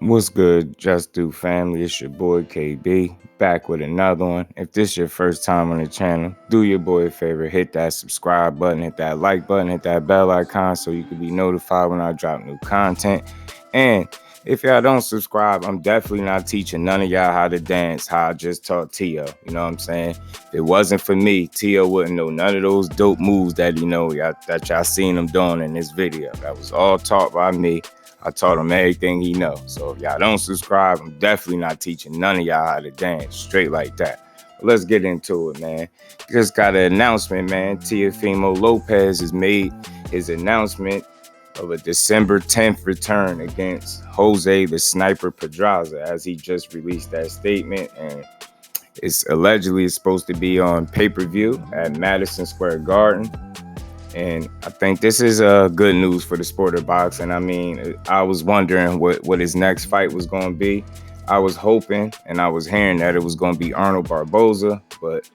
What's good, Just Do family? It's your boy KB, back with another one. If this is your first time on the channel, do your boy a favor, hit that subscribe button, hit that like button, hit that bell icon so you can be notified when I drop new content. And if y'all don't subscribe, I'm definitely not teaching none of y'all how to dance, how I just taught Tio. You know what I'm saying? If it wasn't for me, Tio wouldn't know none of those dope moves that that y'all seen him doing in this video. That was all taught by me. I taught him everything he knows. So if y'all don't subscribe, I'm definitely not teaching none of y'all how to dance straight like that. But let's get into it, man. Just got an announcement, man. Teofimo Lopez has made his announcement of a December 10th return against Jose the Sniper Pedraza, as he just released that statement. And it's allegedly supposed to be on pay-per-view at Madison Square Garden. And I think this is good news for the sport of boxing. I mean, I was wondering what his next fight was going to be. I was hoping and I was hearing that it was going to be Arnold Barboza. But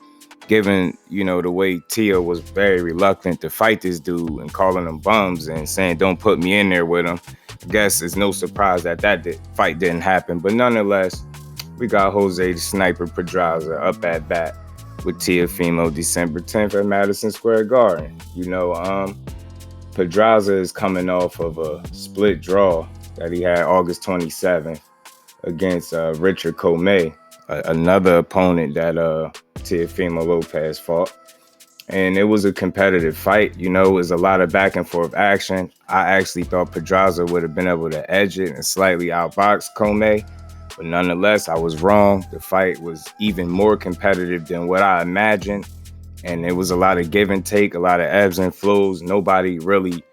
given, the way Tio was very reluctant to fight this dude and calling them bums and saying, don't put me in there with him, I guess it's no surprise that fight didn't happen. But nonetheless, we got Jose the Sniper Pedraza up at bat with Teofimo December 10th at Madison Square Garden. Pedraza is coming off of a split draw that he had August 27th against Richard Comey, another opponent that Teofimo Lopez fought. And it was a competitive fight. It was a lot of back and forth action. I actually thought Pedraza would have been able to edge it and slightly outbox Comey. But nonetheless, I was wrong. The fight was even more competitive than what I imagined. And it was a lot of give and take, a lot of ebbs and flows. Nobody really,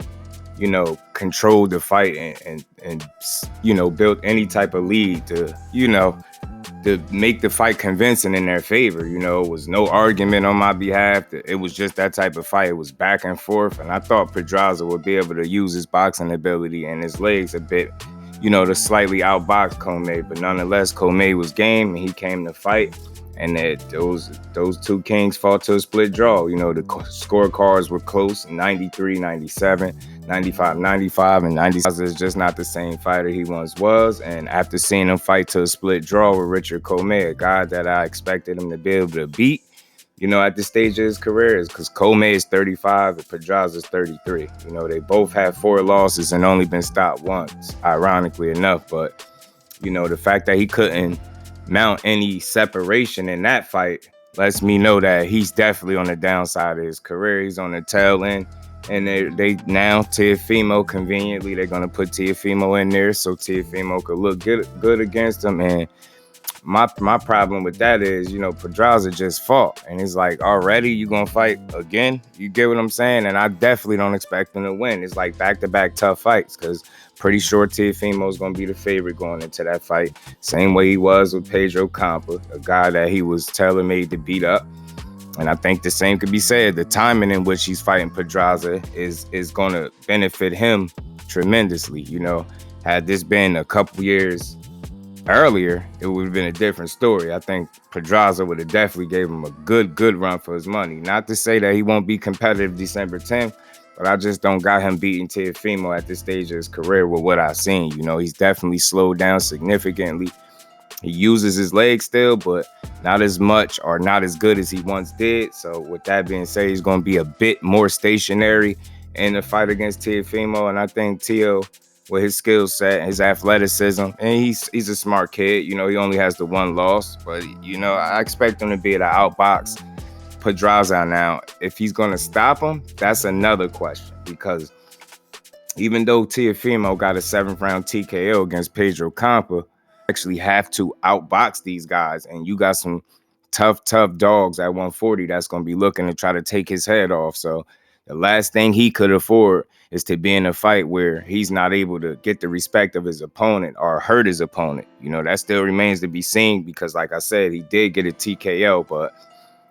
controlled the fight and built any type of lead to make the fight convincing in their favor. It was no argument on my behalf. It was just that type of fight. It was back and forth. And I thought Pedraza would be able to use his boxing ability and his legs a bit, to slightly outbox Comey, but nonetheless, Comey was game and he came to fight. And those two kings fought to a split draw. The scorecards were close: 93-97, 95-95, and 96 is just not the same fighter he once was. And after seeing him fight to a split draw with Richard Comey, a guy that I expected him to be able to beat, at this stage of his career, is because Comey is 35 and Pedraza is 33. They both have 4 losses and only been stopped once, ironically enough. But, the fact that he couldn't mount any separation in that fight lets me know that he's definitely on the downside of his career. He's on the tail end. And they now, Teofimo, conveniently, they're going to put Teofimo in there so Teofimo could look good against him. And my problem with that is, Pedraza just fought. And it's like, already you going to fight again? You get what I'm saying? And I definitely don't expect him to win. It's like back-to-back tough fights, because pretty sure Teofimo is going to be the favorite going into that fight. Same way he was with Pedro Campa, a guy that he was tailor-made to beat up. And I think the same could be said. The timing in which he's fighting Pedraza is going to benefit him tremendously. Had this been a couple years earlier, it would have been a different story. I think Pedraza would have definitely gave him a good run for his money. Not to say that he won't be competitive December 10th, but I just don't got him beating Teofimo at this stage of his career with what I've seen. He's definitely slowed down significantly. He uses his legs still, but not as much or not as good as he once did. So with that being said, he's going to be a bit more stationary in the fight against Teofimo. And I think Tio, with his skill set, his athleticism, and he's a smart kid. He only has the 1 loss, but I expect him to be able to outbox Pedraza. Now, if he's going to stop him, that's another question, because even though Teofimo got a 7th round TKO against Pedro Campa, actually have to outbox these guys, and you got some tough dogs at 140 that's going to be looking to try to take his head off. So the last thing he could afford is to be in a fight where he's not able to get the respect of his opponent or hurt his opponent. That still remains to be seen, because like I said, he did get a TKO, but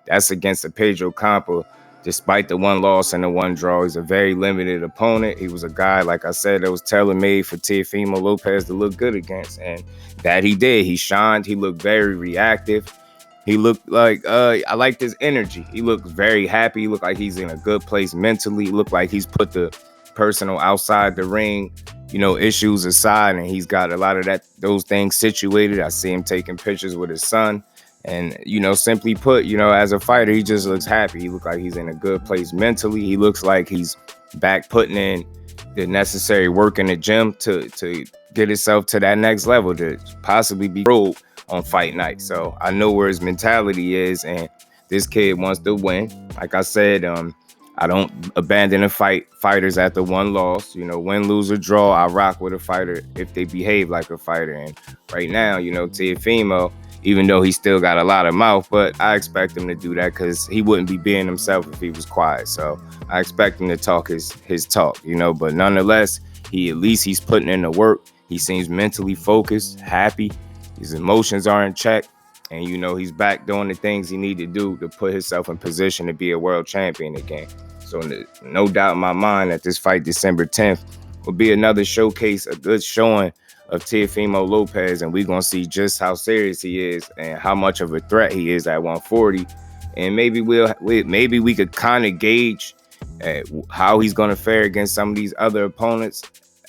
that's against a Pedro Campa. Despite the 1 loss and the 1 draw, he's a very limited opponent. He was a guy, like I said, that was tailor-made for Teofimo Lopez to look good against. And that he did. He shined. He looked very reactive. He looked like, I liked his energy. He looked very happy. He looked like he's in a good place mentally. He looked like he's put the personal outside the ring, issues aside, and he's got a lot of those things situated. I see him taking pictures with his son. And, simply put, as a fighter, he just looks happy. He looks like he's in a good place mentally. He looks like he's back putting in the necessary work in the gym to get himself to that next level, to possibly be rolled on fight night. So I know where his mentality is, and this kid wants to win. Like I said, I don't abandon fighters after one loss. Win, lose, or draw, I rock with a fighter if they behave like a fighter. And right now, Teofimo, even though he still got a lot of mouth, but I expect him to do that because he wouldn't be being himself if he was quiet. So I expect him to talk his talk, but nonetheless, he's putting in the work. He seems mentally focused, happy. His emotions are in check. And, he's back doing the things he need to do to put himself in position to be a world champion again. So no doubt in my mind that this fight December 10th will be another showcase, a good showing of Teofimo Lopez, and we're going to see just how serious he is and how much of a threat he is at 140. And maybe we could kind of gauge how he's going to fare against some of these other opponents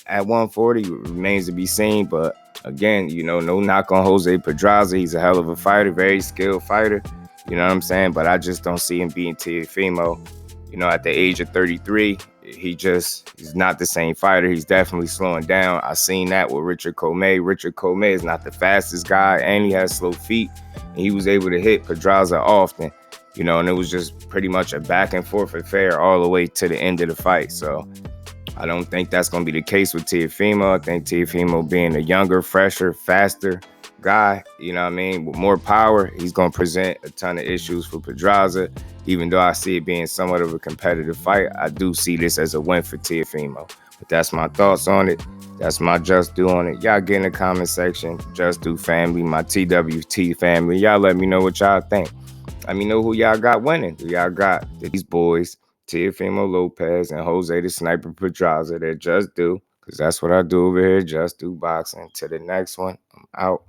at 140. It remains to be seen, but again, no knock on Jose Pedraza. He's a hell of a fighter, very skilled fighter. You know what I'm saying? But I just don't see him beating Teofimo. At the age of 33, he's not the same fighter. He's definitely slowing down. I seen that with Richard Commey. Richard Commey is not the fastest guy, and he has slow feet. And he was able to hit Pedraza often, and it was just pretty much a back and forth affair all the way to the end of the fight. So I don't think that's going to be the case with Teofimo. I think Teofimo, being a younger, fresher, faster guy, with more power, he's going to present a ton of issues for Pedraza. Even though I see it being somewhat of a competitive fight, I do see this as a win for Teofimo. But that's my thoughts on it. That's my Just Do on it. Y'all get in the comment section. Just Do family, my TWT family. Y'all let me know what y'all think. Let me know who y'all got winning. Who y'all got these boys, Teofimo Lopez and Jose the Sniper Pedraza, that Just Do, because that's what I do over here, Just Do Boxing. To the next one, I'm out.